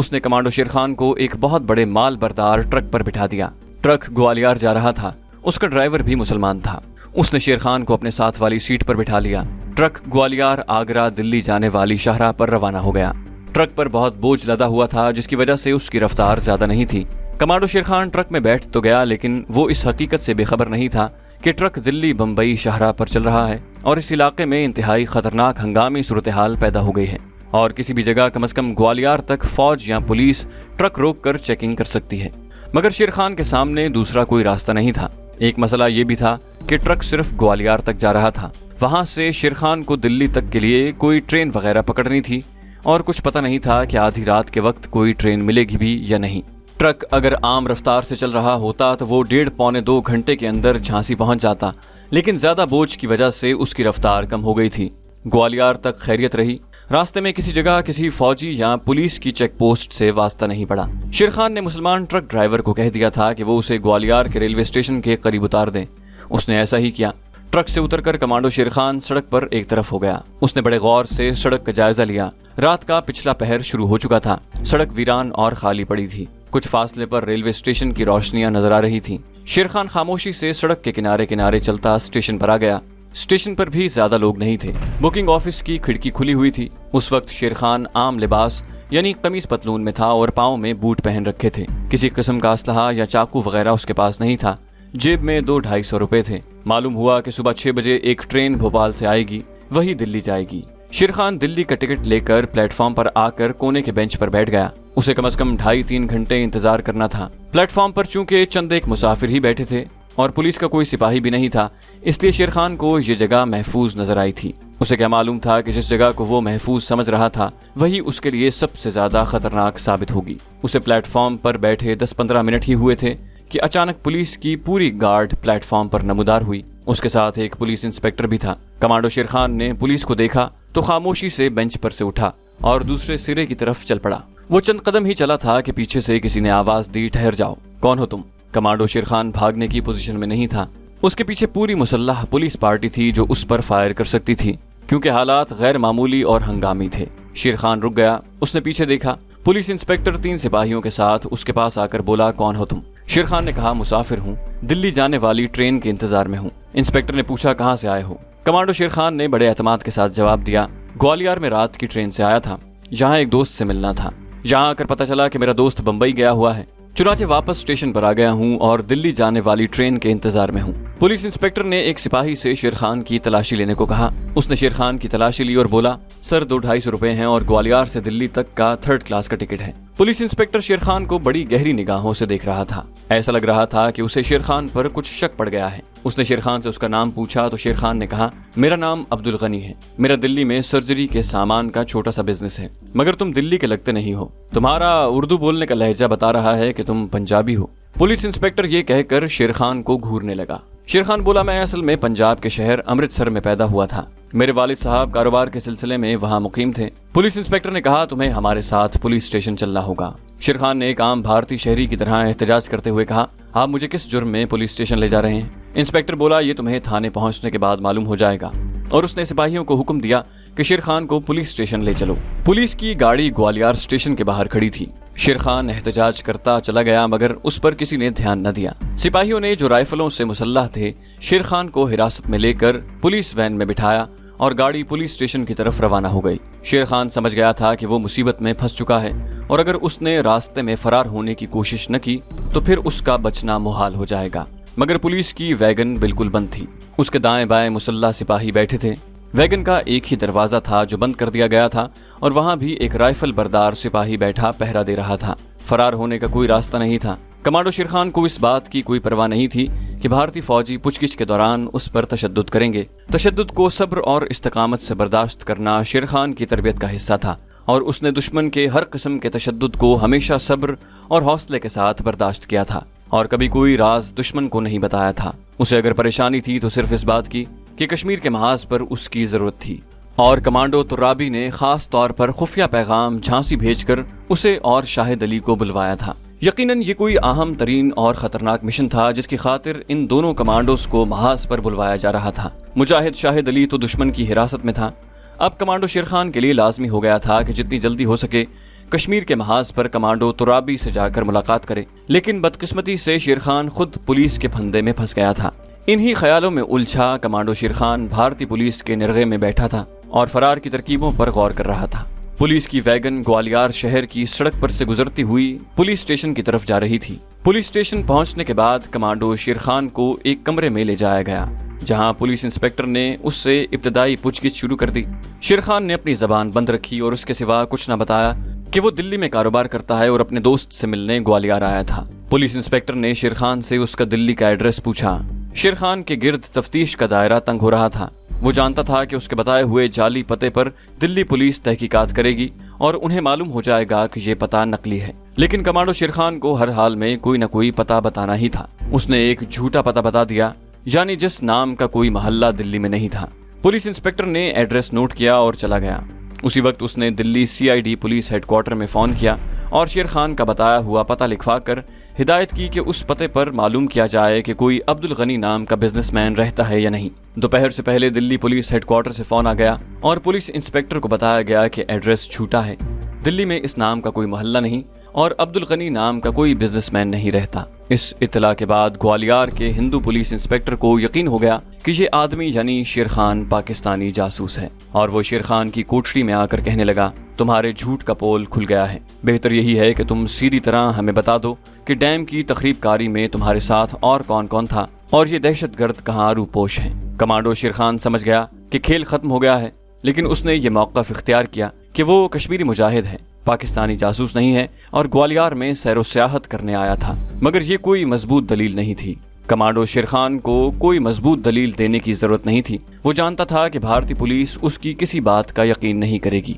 اس نے کمانڈو شیر خان کو ایک بہت بڑے مال بردار ٹرک پر بٹھا دیا۔ ٹرک گوالیار جا رہا تھا، اس کا ڈرائیور بھی مسلمان تھا۔ اس نے شیر خان کو اپنے ساتھ والی سیٹ پر بٹھا لیا۔ ٹرک گوالیار آگرہ دلی جانے والی شاہراہ پر روانہ ہو گیا۔ ٹرک پر بہت بوجھ لدا ہوا تھا، جس کی وجہ سے اس کی رفتار زیادہ نہیں تھی۔ کمانڈو شیر خان ٹرک میں بیٹھ تو گیا، لیکن وہ اس حقیقت سے بے خبر نہیں تھا کہ ٹرک دلی بمبئی شاہراہ پر چل رہا ہے اور اس علاقے میں انتہائی خطرناک ہنگامی صورتحال پیدا ہو گئی ہے اور کسی بھی جگہ کم از کم گوالیار تک فوج یا پولیس ٹرک روک کر چیکنگ کر سکتی ہے۔ مگر شیر خان کے سامنے دوسرا کوئی راستہ نہیں تھا۔ ایک مسئلہ یہ بھی تھا کہ ٹرک صرف گوالیار تک جا رہا تھا، وہاں سے شیر خان کو دلی تک کے لیے کوئی ٹرین وغیرہ پکڑنی تھی اور کچھ پتہ نہیں تھا کہ آدھی رات کے وقت کوئی ٹرین ملے گی بھی یا نہیں۔ ٹرک اگر عام رفتار سے چل رہا ہوتا تو وہ 1.5 پونے 2 گھنٹے کے اندر جھانسی پہنچ جاتا، لیکن زیادہ بوجھ کی وجہ سے اس کی رفتار کم ہو گئی تھی۔ گوالیار تک خیریت رہی، راستے میں کسی جگہ کسی فوجی یا پولیس کی چیک پوسٹ سے واسطہ نہیں پڑا۔ شیر خان نے مسلمان ٹرک ڈرائیور کو کہہ دیا تھا کہ وہ اسے گوالیار کے ریلوے اسٹیشن کے قریب اتار دیں۔ اس نے ایسا ہی کیا۔ ٹرک سے اتر کر کمانڈو شیر خان سڑک پر ایک طرف ہو گیا۔ اس نے بڑے غور سے سڑک کا جائزہ لیا۔ رات کا پچھلا پہر شروع ہو چکا تھا، سڑک ویران اور خالی پڑی تھی۔ کچھ فاصلے پر ریلوے اسٹیشن کی روشنیاں نظر آ رہی تھیں۔ شیر خان خاموشی سے سڑک کے کنارے کنارے چلتا اسٹیشن پر آ گیا۔ اسٹیشن پر بھی زیادہ لوگ نہیں تھے۔ بکنگ آفس کی کھڑکی کھلی ہوئی تھی۔ اس وقت شیر خان عام لباس یعنی قمیص پتلون میں تھا اور پاؤں میں بوٹ پہن رکھے تھے۔ کسی قسم کا اسلحہ یا چاقو وغیرہ اس کے پاس نہیں تھا۔ جیب میں 200-250 روپے تھے۔ معلوم ہوا کہ صبح 6 بجے ایک ٹرین بھوپال سے آئے گی، وہی دلی جائے گی۔ شیر خان دلی کا ٹکٹ لے کر پلیٹ فارم پر آ کر کونے کے بینچ پر بیٹھ گیا۔ اسے کم از کم 2.5-3 گھنٹے انتظار کرنا تھا۔ پلیٹ فارم پر چونکہ چند ایک مسافر ہی بیٹھے تھے اور پولیس کا کوئی سپاہی بھی نہیں تھا، اس لیے شیر خان کو یہ جگہ محفوظ نظر آئی تھی۔ اسے کیا معلوم تھا کہ جس جگہ کو وہ محفوظ سمجھ رہا تھا وہی اس کے لیے سب سے زیادہ خطرناک ثابت ہوگی۔ اسے پلیٹ فارم پر بیٹھے 10-15 منٹ ہی ہوئے تھے کہ اچانک پولیس کی پوری گارڈ پلیٹ فارم پر نمودار ہوئی۔ اس کے ساتھ ایک پولیس انسپیکٹر بھی تھا۔ کمانڈو شیر خان نے پولیس کو دیکھا تو خاموشی سے بینچ پر سے اٹھا اور دوسرے سرے کی طرف چل پڑا۔ وہ چند قدم ہی چلا تھا کہ پیچھے سے کسی نے آواز دی، ٹھہر جاؤ، کون ہو تم؟ کمانڈو شیر خان بھاگنے کی پوزیشن میں نہیں تھا۔ اس کے پیچھے پوری مسلح پولیس پارٹی تھی جو اس پر فائر کر سکتی تھی، کیونکہ حالات غیر معمولی اور ہنگامی تھے۔ شیر خان رک گیا، اس نے پیچھے دیکھا۔ پولیس انسپیکٹر 3 سپاہیوں کے ساتھ اس کے پاس آ کر بولا، کون ہو تم؟ شیر خان نے کہا، مسافر ہوں، دلی جانے والی ٹرین کے انتظار میں ہوں۔ انسپیکٹر نے پوچھا، کہاں سے آئے ہو؟ کمانڈو شیر خان نے بڑے اعتماد کے ساتھ جواب دیا، گوالیار میں رات کی ٹرین سے آیا تھا، یہاں ایک دوست سے ملنا تھا۔ یہاں آ کر پتہ چلا کہ میرا دوست بمبئی گیا ہوا ہے، چنانچہ واپس اسٹیشن پر آ گیا ہوں اور دلی جانے والی ٹرین کے انتظار میں ہوں۔ پولیس انسپیکٹر نے ایک سپاہی سے شیر خان کی تلاشی لینے کو کہا۔ اس نے شیر خان کی تلاشی لی اور بولا، سر 200-250 روپے ہیں اور گوالیار سے دلی تک کا 3rd کلاس کا ٹکٹ ہے۔ پولیس انسپیکٹر شیر خان کو بڑی گہری نگاہوں سے دیکھ رہا تھا۔ ایسا لگ رہا تھا کہ اسے شیر خان پر کچھ شک پڑ گیا ہے۔ اس نے شیر خان سے اس کا نام پوچھا تو شیر خان نے کہا، میرا نام عبدالغنی ہے، میرا دلی میں سرجری کے سامان کا چھوٹا سا بزنس ہے، مگر تم دلی کے لگتے نہیں ہو، تمہارا اردو بولنے کا لہجہ بتا رہا ہے کہ تم پنجابی ہو۔ پولیس انسپیکٹر یہ کہہ کر شیر خان کو گھورنے لگا۔ شیر خان بولا، میں اصل میں پنجاب کے شہر امرتسر میں پیدا ہوا تھا، میرے والد صاحب کاروبار کے سلسلے میں وہاں مقیم تھے۔ پولیس انسپیکٹر نے کہا، تمہیں ہمارے ساتھ پولیس اسٹیشن چلنا ہوگا۔ شیر خان نے ایک عام بھارتی شہری کی طرح احتجاج کرتے ہوئے کہا، آپ مجھے کس جرم میں پولیس اسٹیشن لے جا رہے ہیں؟ انسپیکٹر بولا، یہ تمہیں تھانے پہنچنے کے بعد معلوم ہو جائے گا، اور اس نے سپاہیوں کو حکم دیا کہ شیر خان کو پولیس اسٹیشن لے چلو۔ پولیس کی گاڑی گوالیار اسٹیشن کے باہر کھڑی تھی۔ شیر خان احتجاج کرتا چلا گیا مگر اس پر کسی نے دھیان نہ دیا۔ سپاہیوں نے جو رائفلوں سے مسلح تھے شیر خان کو حراست میں لے کر پولیس وین میں بٹھایا اور گاڑی پولیس اسٹیشن کی طرف روانہ ہو گئی۔ شیر خان سمجھ گیا تھا کہ وہ مصیبت میں پھنس چکا ہے اور اگر اس نے راستے میں فرار ہونے کی کوشش نہ کی تو پھر اس کا بچنا محال ہو جائے گا۔ مگر پولیس کی ویگن بالکل بند تھی۔ اس کے دائیں بائیں مسلح سپاہی بیٹھے تھے۔ ویگن کا ایک ہی دروازہ تھا جو بند کر دیا گیا تھا اور وہاں بھی ایک رائفل بردار سپاہی بیٹھا پہرا دے رہا تھا۔ فرار ہونے کا کوئی راستہ نہیں تھا۔ کمانڈو شیر خان کو اس بات کی کوئی پرواہ نہیں تھی کہ بھارتی فوجی پوچھ گچھ کے دوران اس پر تشدد کریں گے۔ تشدد کو صبر اور استقامت سے برداشت کرنا شیر خان کی تربیت کا حصہ تھا اور اس نے دشمن کے ہر قسم کے تشدد کو ہمیشہ صبر اور حوصلے کے ساتھ برداشت کیا تھا اور کبھی کوئی راز دشمن کو نہیں بتایا تھا۔ اسے اگر پریشانی تھی تو صرف اس بات کی کہ کشمیر کے محاذ پر اس کی ضرورت تھی، اور کمانڈو ترابی نے خاص طور پر خفیہ پیغام جھانسی بھیج کر اسے اور شاہد علی کو بلوایا تھا۔ یقیناً یہ کوئی اہم ترین اور خطرناک مشن تھا جس کی خاطر ان دونوں کمانڈوز کو محاذ پر بلوایا جا رہا تھا۔ مجاہد شاہد علی تو دشمن کی حراست میں تھا۔ اب کمانڈو شیر خان کے لیے لازمی ہو گیا تھا کہ جتنی جلدی ہو سکے کشمیر کے محاذ پر کمانڈو ترابی سے جا کر ملاقات کرے، لیکن بدقسمتی سے شیر خان خود پولیس کے پھندے میں پھنس گیا تھا۔ انہی خیالوں میں الجھا کمانڈو شیر خان بھارتی پولیس کے نرغے میں بیٹھا تھا اور فرار کی ترکیبوں پر غور کر رہا تھا۔ پولیس کی ویگن گوالیار شہر کی سڑک پر سے گزرتی ہوئی پولیس اسٹیشن کی طرف جا رہی تھی۔ پولیس اسٹیشن پہنچنے کے بعد کمانڈو شیر خان کو ایک کمرے میں لے جایا گیا، جہاں پولیس انسپکٹر نے اس سے ابتدائی پوچھ گچھ شروع کر دی۔ شیر خان نے اپنی زبان بند رکھی اور اس کے سوا کچھ نہ بتایا کہ وہ دلی میں کاروبار کرتا ہے اور اپنے دوست سے ملنے گوالیار آیا تھا۔ پولیس انسپکٹر نے شیر خان سے اس کا دلی کا ایڈریس پوچھا۔ شیر خان کے گرد تفتیش کا دائرہ تنگ ہو رہا تھا۔ وہ جانتا تھا کہ اس کے بتائے ہوئے جعلی پتے پر دلی پولیس تحقیقات کرے گی اور انہیں معلوم ہو جائے گا کہ یہ پتہ نقلی ہے، لیکن کمانڈو شیر خان کو ہر حال میں کوئی نہ کوئی پتہ بتانا ہی تھا۔ اس نے ایک جھوٹا پتہ بتا دیا، یعنی جس نام کا کوئی محلہ دلی میں نہیں تھا۔ پولیس انسپکٹر نے ایڈریس نوٹ کیا اور چلا گیا۔ اسی وقت اس نے دلی CID پولیس ہیڈ کوارٹر میں فون کیا اور شیر خان کا بتایا ہوا پتہ لکھوا کر ہدایت کی کہ اس پتے پر معلوم کیا جائے کہ کوئی عبدالغنی نام کا بزنس مین رہتا ہے یا نہیں۔ دوپہر سے پہلے دلی پولیس ہیڈ کوارٹر سے فون آ گیا اور پولیس انسپکٹر کو بتایا گیا کہ ایڈریس جھوٹا ہے، دلی میں اس نام کا کوئی محلہ نہیں اور عبدالغنی نام کا کوئی بزنس مین نہیں رہتا۔ اس اطلاع کے بعد گوالیار کے ہندو پولیس انسپکٹر کو یقین ہو گیا کہ یہ آدمی یعنی شیر خان پاکستانی جاسوس ہے، اور وہ شیر خان کی کوٹڑی میں آ کر کہنے لگا، تمہارے جھوٹ کا پول کھل گیا ہے، بہتر یہی ہے کہ تم سیدھی طرح ہمیں بتا دو کہ ڈیم کی تخریب کاری میں تمہارے ساتھ اور کون کون تھا اور یہ دہشت گرد کہاں روپوش ہیں۔ کمانڈو شیر خان سمجھ گیا کہ کھیل ختم ہو گیا ہے، لیکن اس نے یہ موقف اختیار کیا کہ وہ کشمیری مجاہد ہے، پاکستانی جاسوس نہیں ہے اور گوالیار میں سیر و سیاحت کرنے آیا تھا، مگر یہ کوئی مضبوط دلیل نہیں تھی۔ کمانڈو شیر خان کو کوئی مضبوط دلیل دینے کی ضرورت نہیں تھی۔ وہ جانتا تھا کہ بھارتی پولیس اس کی کسی بات کا یقین نہیں کرے گی۔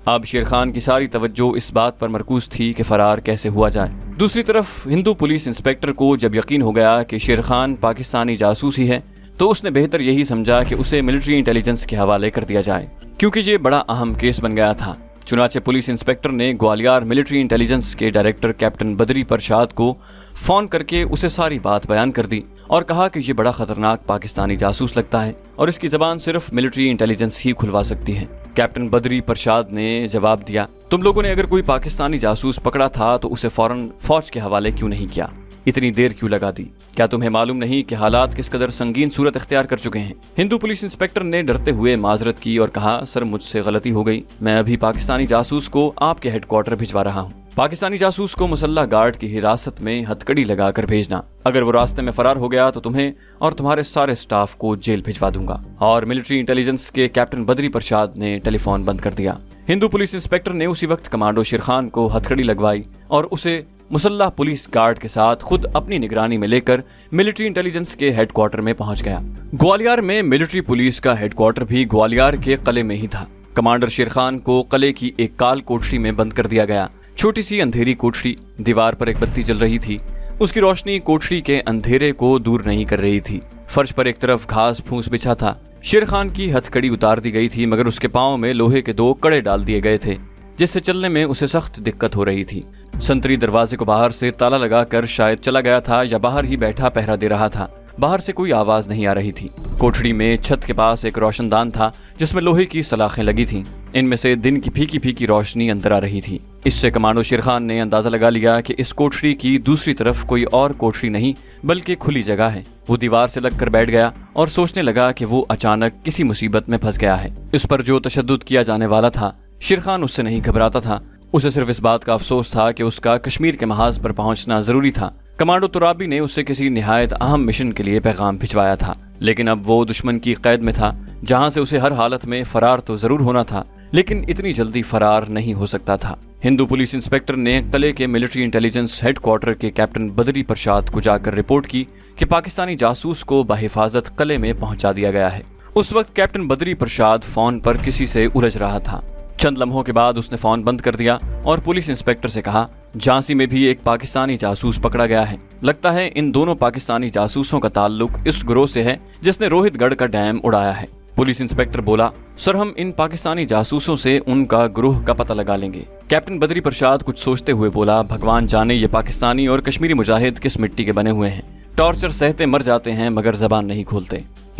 اب شیر خان کی ساری توجہ اس بات پر مرکوز تھی کہ فرار کیسے ہوا جائے۔ دوسری طرف ہندو پولیس انسپکٹر کو جب یقین ہو گیا کہ شیر خان پاکستانی جاسوس ہی ہے تو اس نے بہتر یہی سمجھا کہ اسے ملٹری انٹیلیجنس کے حوالے کر دیا جائے، کیونکہ یہ بڑا اہم کیس بن گیا تھا۔ چنانچہ پولیس انسپکٹر نے گوالیار ملٹری انٹیلیجنس کے ڈائریکٹر کیپٹن بدری پرشاد کو فون کر کے اسے ساری بات بیان کر دی اور کہا کہ یہ بڑا خطرناک پاکستانی جاسوس لگتا ہے اور اس کی زبان صرف ملٹری انٹیلیجنس ہی کھلوا سکتی ہے۔ کیپٹن بدری پرشاد نے جواب دیا، تم لوگوں نے اگر کوئی پاکستانی جاسوس پکڑا تھا تو اسے فوراً فوج کے حوالے کیوں نہیں کیا؟ اتنی دیر کیوں لگا دی؟ کیا تمہیں معلوم نہیں کہ حالات کس قدر سنگین صورت اختیار کر چکے ہیں؟ ہندو پولیس انسپکٹر نے ڈرتے ہوئے معذرت کی اور کہا، سر مجھ سے غلطی ہو گئی، میں ابھی پاکستانی جاسوس کو آپ کے ہیڈ کوارٹر بھجوا رہا ہوں۔ پاکستانی جاسوس کو مسلح گارڈ کی حراست میں ہتھکڑی لگا کر بھیجنا، اگر وہ راستے میں فرار ہو گیا تو تمہیں اور تمہارے سارے سٹاف کو جیل بھجوا دوں گا۔ اور ملٹری انٹیلیجنس کے کیپٹن بدری پرشاد نے ٹیلی فون بند کر دیا۔ ہندو پولیس انسپکٹر نے اسی وقت کمانڈو شیر خان کو ہتھکڑی لگوائی اور اسے مسلح پولیس گارڈ کے ساتھ خود اپنی نگرانی میں لے کر ملٹری انٹیلیجنس کے ہیڈ کوارٹر میں پہنچ گیا۔ گوالیار میں ملٹری پولیس کا ہیڈ کوارٹر بھی گوالیار کے قلعے میں ہی تھا۔ کمانڈر شیر خان کو قلعے کی ایک کال کوٹڑی میں بند کر دیا گیا۔ چھوٹی سی اندھیری کوٹڑی، دیوار پر ایک بتی جل رہی تھی، اس کی روشنی کوٹڑی کے اندھیرے کو دور نہیں کر رہی تھی۔ فرش پر ایک طرف گھاس پھوس بچھا تھا۔ شیر خان کی ہتھکڑی اتار دی گئی تھی، مگر اس کے پاؤں میں لوہے کے 2 کڑے ڈال دیے گئے تھے، جس سے چلنے میں اسے سخت دقت ہو رہی تھی۔ سنتری دروازے کو باہر سے تالا لگا کر شاید چلا گیا تھا یا باہر ہی بیٹھا پہرا دے رہا تھا۔ باہر سے کوئی آواز نہیں آ رہی تھی۔ کوٹھڑی میں چھت کے پاس ایک روشن دان تھا جس میں لوہے کی سلاخیں لگی تھیں، ان میں سے دن کی پھیکی پھیکی روشنی اندر آ رہی تھی۔ اس سے کمانڈو شیر خان نے اندازہ لگا لیا کہ اس کوٹھڑی کی دوسری طرف کوئی اور کوٹھڑی نہیں بلکہ کھلی جگہ ہے۔ وہ دیوار سے لگ کر بیٹھ گیا اور سوچنے لگا کہ وہ اچانک کسی مصیبت میں پھنس گیا ہے۔ اس پر جو تشدد کیا جانے والا تھا، شیر خان اس سے نہیں گھبراتا تھا۔ اسے صرف اس بات کا افسوس تھا کہ اس کا کشمیر کے محاذ پر پہنچنا ضروری تھا۔ کمانڈو ترابی نے اسے کسی نہایت اہم مشن کے لیے پیغام بھجوایا تھا، لیکن اب وہ دشمن کی قید میں تھا، جہاں سے اسے ہر حالت میں فرار تو ضرور ہونا تھا، لیکن اتنی جلدی فرار نہیں ہو سکتا تھا۔ ہندو پولیس انسپکٹر نے قلعے کے ملٹری انٹیلیجنس ہیڈ کوارٹر کے کیپٹن بدری پرشاد کو جا کر رپورٹ کی کہ پاکستانی جاسوس کو بحفاظت قلعے میں پہنچا دیا گیا ہے۔ اس وقت کیپٹن بدری پرشاد فون پر کسی سے الجھ رہا تھا۔ چند لمحوں کے بعد اس نے فون بند کر دیا اور پولیس انسپکٹر سے کہا، جھانسی میں بھی ایک پاکستانی جاسوس پکڑا گیا ہے، لگتا ہے ان دونوں پاکستانی جاسوسوں کا تعلق اس گروہ سے ہے جس نے روہت گڑھ کا ڈیم اڑایا ہے۔ پولیس انسپکٹر بولا، سر ہم ان پاکستانی جاسوسوں سے ان کا گروہ کا پتہ لگا لیں گے۔ کیپٹن بدری پرشاد کچھ سوچتے ہوئے بولا، بھگوان جانے یہ پاکستانی اور کشمیری مجاہد کس مٹی کے بنے ہوئے ہیں، ٹارچر سہتے مر جاتے ہیں مگر زبان نہیں کھولتے۔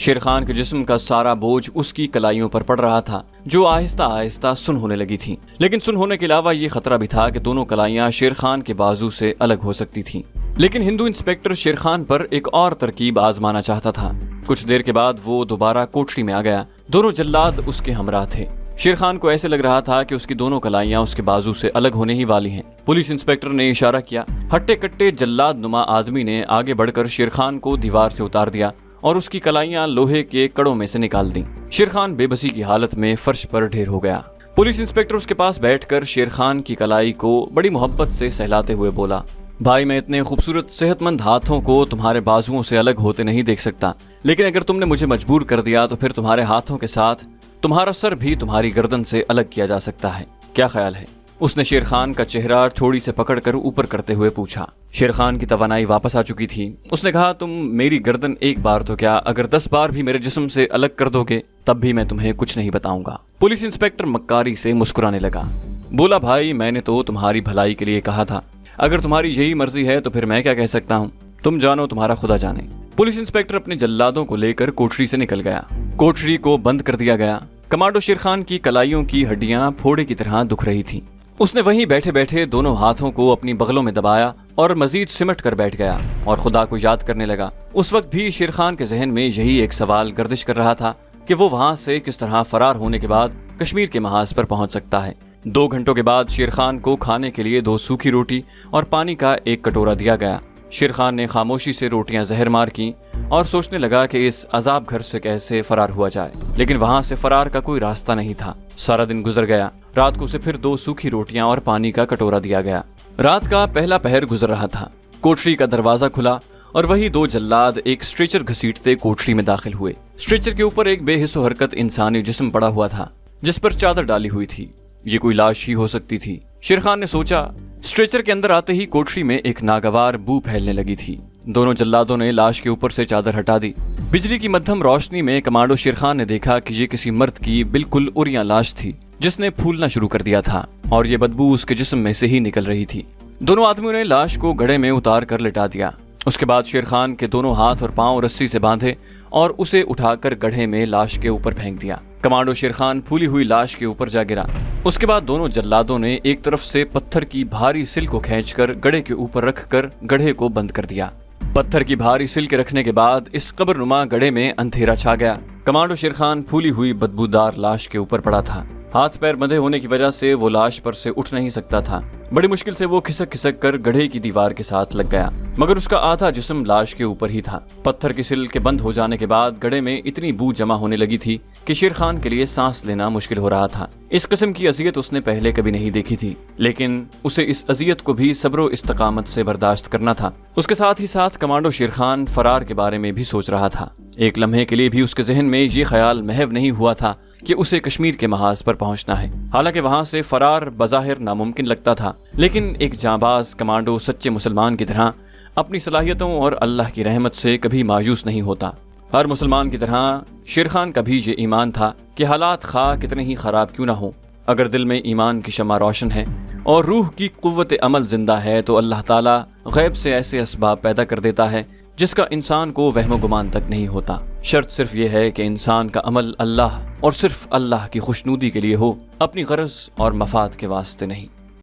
شیر خان کے جسم کا سارا بوجھ اس کی کلائیوں پر پڑ رہا تھا جو آہستہ آہستہ سن ہونے لگی تھیں، لیکن سن ہونے کے علاوہ یہ خطرہ بھی تھا کہ دونوں کلائیاں شیر خان کے بازو سے الگ ہو سکتی تھیں۔ لیکن ہندو انسپیکٹر شیر خان پر ایک اور ترکیب آزمانا چاہتا تھا۔ کچھ دیر کے بعد وہ دوبارہ کوٹری میں آ گیا۔ دونوں جلاد اس کے ہمراہ تھے۔ شیر خان کو ایسے لگ رہا تھا کہ اس کی دونوں کلائیاں اس کے بازو سے الگ ہونے ہی والی ہیں۔ پولیس انسپیکٹر نے اشارہ کیا۔ ہٹے کٹے جلاد نما آدمی نے آگے بڑھ کر شیر خان کو دیوار سے اتار دیا اور اس کی کلائیاں لوہے کے کڑوں میں سے نکال دیں۔ شیر خان بے بسی کی حالت میں فرش پر ڈھیر ہو گیا۔ پولیس انسپیکٹر اس کے پاس بیٹھ کر شیر خان کی کلائی کو بڑی محبت سے سہلاتے ہوئے بولا، بھائی میں اتنے خوبصورت صحت مند ہاتھوں کو تمہارے بازوؤں سے الگ ہوتے نہیں دیکھ سکتا، لیکن اگر تم نے مجھے مجبور کر دیا تو پھر تمہارے ہاتھوں کے ساتھ تمہارا سر بھی تمہاری گردن سے الگ کیا جا سکتا ہے، کیا خیال ہے؟ اس نے شیر خان کا چہرہ ٹھوڑی سے پکڑ کر اوپر کرتے ہوئے پوچھا۔ شیر خان کی توانائی واپس آ چکی تھی۔ اس نے کہا، تم میری گردن ایک بار تو کیا اگر 10 بار بھی میرے جسم سے الگ کر دو گے تب بھی میں تمہیں کچھ نہیں بتاؤں گا۔ پولیس انسپیکٹر مکاری سے مسکرانے لگا، بولا، بھائی میں نے تو تمہاری بھلائی کے لیے کہا تھا، اگر تمہاری یہی مرضی ہے تو پھر میں کیا کہہ سکتا ہوں، تم جانو تمہارا خدا جانے۔ پولیس انسپیکٹر اپنے جلادوں کو لے کر کوٹری سے نکل گیا۔ کوٹری کو بند کر دیا گیا۔ کمانڈو شیر خان کی کلائیوں کی ہڈیاں پھوڑے کی طرح دکھ رہی تھیں۔ اس نے وہیں بیٹھے بیٹھے دونوں ہاتھوں کو اپنی بغلوں میں دبایا اور مزید سمٹ کر بیٹھ گیا اور خدا کو یاد کرنے لگا۔ اس وقت بھی شیر خان کے ذہن میں یہی ایک سوال گردش کر رہا تھا کہ وہ وہاں سے کس طرح فرار ہونے کے بعد کشمیر کے محاذ پر پہنچ سکتا ہے۔ 2 گھنٹوں کے بعد شیر خان کو کھانے کے لیے 2 سوکھی روٹی اور پانی کا ایک کٹورا دیا گیا۔ شیر خان نے خاموشی سے روٹیاں زہر مار کی اور سوچنے لگا کہ اس عذاب گھر سے کیسے فرار ہوا جائے، لیکن وہاں سے فرار کا کوئی راستہ نہیں تھا۔ سارا دن گزر گیا۔ رات کو اسے پھر 2 سوکھی روٹیاں اور پانی کا کٹورا دیا گیا۔ رات کا پہلا پہر گزر رہا تھا۔ کوٹری کا دروازہ کھلا اور وہی 2 جلاد ایک اسٹریچر گھسیٹتے کوٹری میں داخل ہوئے۔ اسٹریچر کے اوپر ایک بے حس و حرکت انسانی جسم پڑا ہوا تھا جس پر چادر ڈالی ہوئی تھی۔ یہ کوئی لاش ہی ہو سکتی تھی، شیر خان نے سوچا۔ اسٹریچر کے اندر آتے ہی کوٹری میں ایک ناگوار بو پھیلنے لگی تھی۔ دونوں جلادوں نے لاش کے اوپر سے چادر ہٹا دی۔ بجلی کی مدھم روشنی میں کمانڈو شیر خان نے دیکھا کہ یہ کسی مرد کی بالکل اریاں لاش تھی جس نے پھولنا شروع کر دیا تھا اور یہ بدبو اس کے جسم میں سے ہی نکل رہی تھی۔ دونوں آدمیوں نے لاش کو گڑھے میں اتار کر لٹا دیا۔ اس کے بعد شیر خان کے دونوں ہاتھ اور پاؤں رسی سے باندھے اور اسے اٹھا کر گڑھے میں لاش کے اوپر پھینک دیا۔ کمانڈو شیر خان پھولی ہوئی لاش کے اوپر جا گرا۔ اس کے بعد دونوں جلادوں نے ایک طرف سے پتھر کی بھاری سل کو کھینچ کر گڑھے کے اوپر رکھ کر گڑھے کو بند کر دیا۔ پتھر کی بھاری سل کے رکھنے کے بعد اس قبر نما گڑھے میں اندھیرا چھا گیا۔ کمانڈو شیر خان پھولی ہوئی بدبودار لاش کے اوپر پڑا تھا۔ ہاتھ پیر بندھے ہونے کی وجہ سے وہ لاش پر سے اٹھ نہیں سکتا تھا۔ بڑی مشکل سے وہ کھسک کھسک کر گڑھے کی دیوار کے ساتھ لگ گیا، مگر اس کا آدھا جسم لاش کے اوپر ہی تھا۔ پتھر کی سل کے بند ہو جانے کے بعد گڑھے میں اتنی بو جمع ہونے لگی تھی کہ شیر خان کے لیے سانس لینا مشکل ہو رہا تھا۔ اس قسم کی اذیت اس نے پہلے کبھی نہیں دیکھی تھی، لیکن اسے اس اذیت کو بھی صبر و استقامت سے برداشت کرنا تھا۔ اس کے ساتھ ہی ساتھ کمانڈو شیر خان فرار کے بارے میں بھی سوچ رہا تھا۔ ایک لمحے کے لیے بھی اس کے ذہن میں یہ خیال محو نہیں ہوا تھا کہ اسے کشمیر کے محاذ پر پہنچنا ہے۔ حالانکہ وہاں سے فرار بظاہر ناممکن لگتا تھا، لیکن ایک جانباز کمانڈو سچے مسلمان کی طرح اپنی صلاحیتوں اور اللہ کی رحمت سے کبھی مایوس نہیں ہوتا۔ ہر مسلمان کی طرح شیر خان کا بھی یہ ایمان تھا کہ حالات خواہ کتنے ہی خراب کیوں نہ ہوں، اگر دل میں ایمان کی شمع روشن ہے اور روح کی قوت عمل زندہ ہے تو اللہ تعالیٰ غیب سے ایسے اسباب پیدا کر دیتا ہے جس کا انسان کو وہم و گمان تک نہیں ہوتا۔ شرط صرف یہ ہے کہ انسان کا عمل اللہ اور صرف اللہ کی خوشنودی کے لیے ہو، اپنی غرض اور مفاد کے واسطے نہیں۔